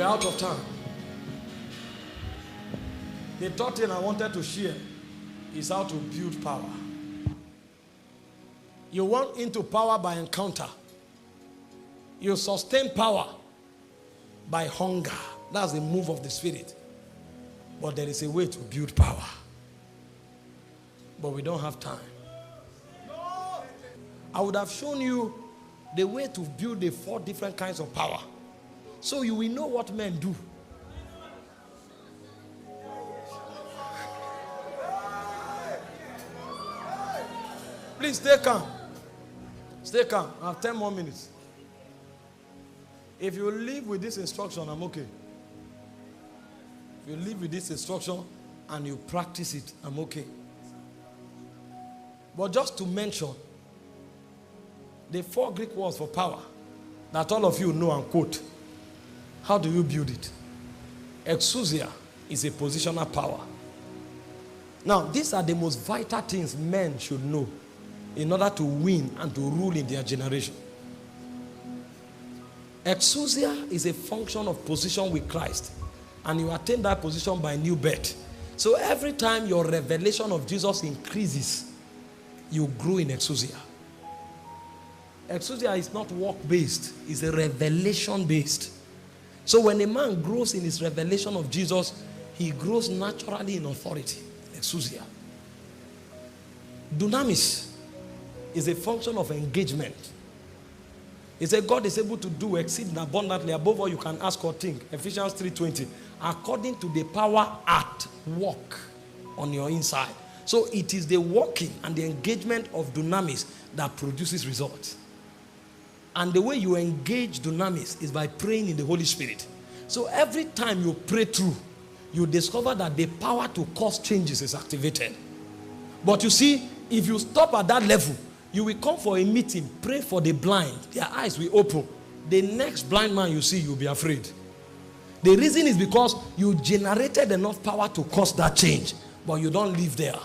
out of time. The third thing I wanted to share is how to build power. You want into power by encounter. You sustain power by hunger. That's the move of the Spirit. But there is a way to build power. But we don't have time. I would have shown you the way to build the 4 different kinds of power, so you will know what men do. Please stay calm. Stay calm. I have 10 more minutes. If you live with this instruction, I'm okay. If you live with this instruction and you practice it, I'm okay. But just to mention the 4 Greek words for power that all of you know and quote. How do you build it? Exousia is a positional power. Now, these are the most vital things men should know in order to win and to rule in their generation. Exousia is a function of position with Christ, and you attain that position by new birth. So every time your revelation of Jesus increases, you grow in exousia. Exousia is not work-based, it's a revelation-based. So when a man grows in his revelation of Jesus, he grows naturally in authority. Exousia. Dunamis is a function of engagement. He said God is able to do exceeding abundantly above all you can ask or think. Ephesians 3:20. According to the power at work on your inside. So it is the working and the engagement of dunamis that produces results. And the way you engage dunamis is by praying in the Holy Spirit. So every time you pray through, you discover that the power to cause changes is activated. But you see, if you stop at that level, you will come for a meeting, pray for the blind, their eyes will open. The next blind man you see, you'll be afraid. The reason is because you generated enough power to cause that change, but you don't live there.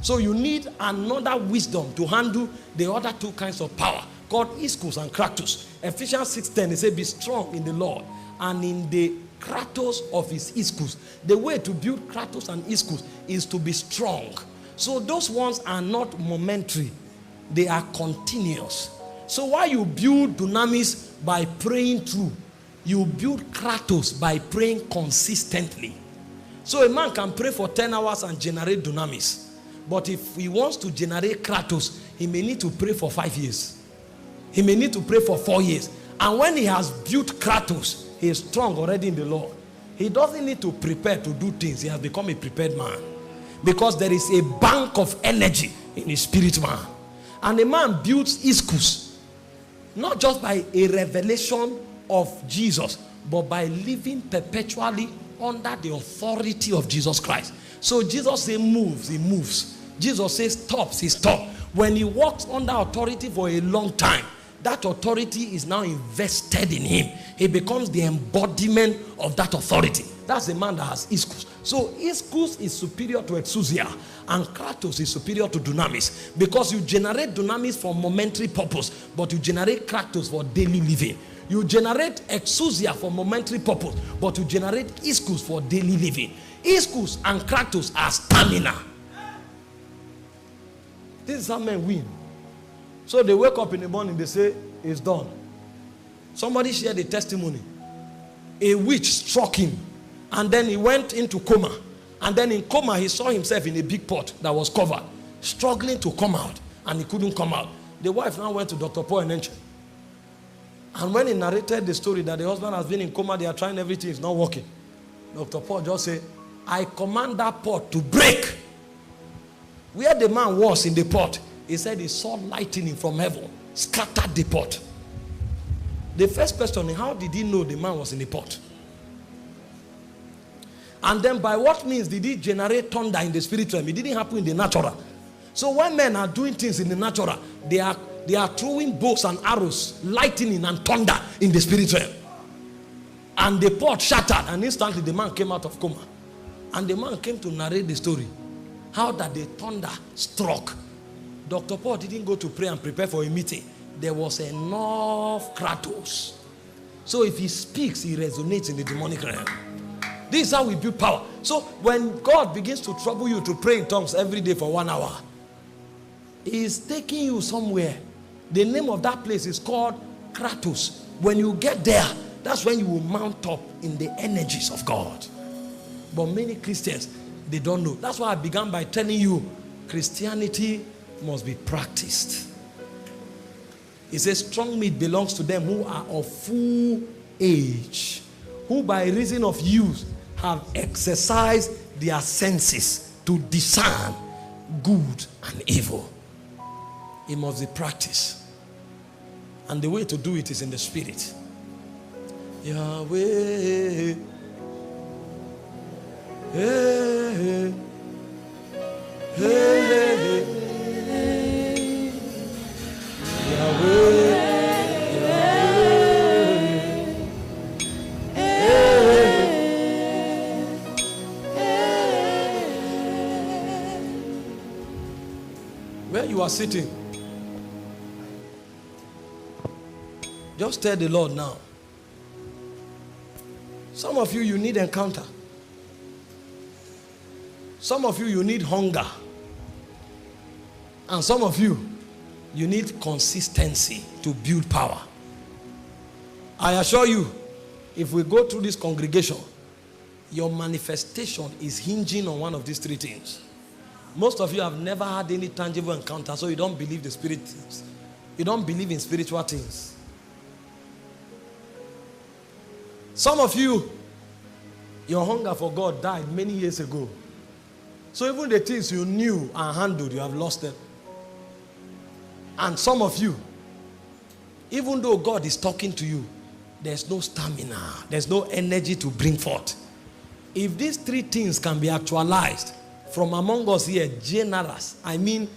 So you need another wisdom to handle the other 2 kinds of power, called ischus and kratos. Ephesians 6:10, they say, be strong in the Lord and in the kratos of his ischus. The way to build kratos and ischus is to be strong. So those ones are not momentary, they are continuous. So while you build dunamis by praying through, you build kratos by praying consistently. So a man can pray for 10 hours and generate dunamis. But if he wants to generate kratos, he may need to pray for 5 years. He may need to pray for 4 years. And when he has built kratos, he is strong already in the Lord. He doesn't need to prepare to do things. He has become a prepared man. Because there is a bank of energy in his spirit man. And a man builds ischus, not just by a revelation of Jesus, but by living perpetually under the authority of Jesus Christ. So Jesus says moves, he moves. Jesus says stops, he stops. When he walks under authority for a long time, that authority is now invested in him. He becomes the embodiment of that authority. That's the man that has ischus. So ischus is superior to exousia, and kratos is superior to dunamis, because you generate dunamis for momentary purpose, but you generate kratos for daily living. You generate exousia for momentary purpose, but you generate ischus for daily living. Ischus and kratos are stamina. This is how men win. So they wake up in the morning, they say, it's done. Somebody shared a testimony. A witch struck him, and then he went into coma. And then in coma, he saw himself in a big pot that was covered, struggling to come out, and he couldn't come out. The wife now went to Dr. Paul and Enche. And when he narrated the story that the husband has been in coma, they are trying everything, it's not working. Dr. Paul just said, I command that pot to break. Where the man was in the pot, he said he saw lightning from heaven, scattered the pot. The first question is, how did he know the man was in the pot? And then by what means did he generate thunder in the spirit realm? It didn't happen in the natural. So when men are doing things in the natural, they are throwing bows and arrows, lightning and thunder in the spirit realm. And the pot shattered, and instantly the man came out of coma. And the man came to narrate the story. How that the thunder struck. Dr. Paul didn't go to pray and prepare for a meeting. There was enough kratos. So if he speaks, he resonates in the demonic realm. This is how we build power. So when God begins to trouble you to pray in tongues every day for 1 hour, he is taking you somewhere. The name of that place is called Kratos. When you get there, that's when you will mount up in the energies of God. But many Christians, they don't know. That's why I began by telling you, Christianity must be practiced. It says strong meat belongs to them who are of full age, who by reason of use have exercised their senses to discern good and evil. It must be practiced. And the way to do it is in the spirit. Yahweh. Hey, hey, hey. Yahweh. Where you are sitting, just tell the Lord now. Some of you, you need encounter. Some of you, you need hunger. And some of you, you need consistency to build power. I assure you, if we go through this congregation, your manifestation is hinging on one of these three things. Most of you have never had any tangible encounter, so you don't believe the spirit things. You don't believe in spiritual things. Some of you, your hunger for God died many years ago. So even the things you knew and handled, you have lost them. And some of you, even though God is talking to you, there's no stamina, there's no energy to bring forth. If these three things can be actualized, from among us here, generous, I mean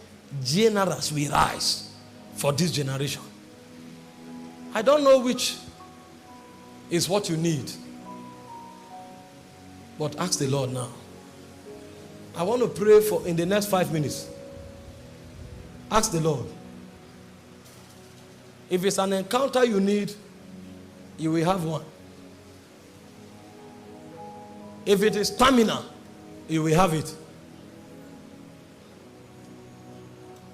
generous, we rise for this generation. I don't know which is what you need, but ask the Lord now. I want to pray for in the next 5 minutes. Ask the Lord. If it's an encounter you need, you will have one. If it is stamina, you will have it.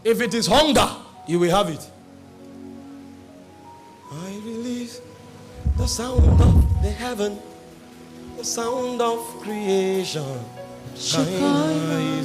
If it is hunger, you will have it. I release the sound of the heaven, the sound of creation. Shine,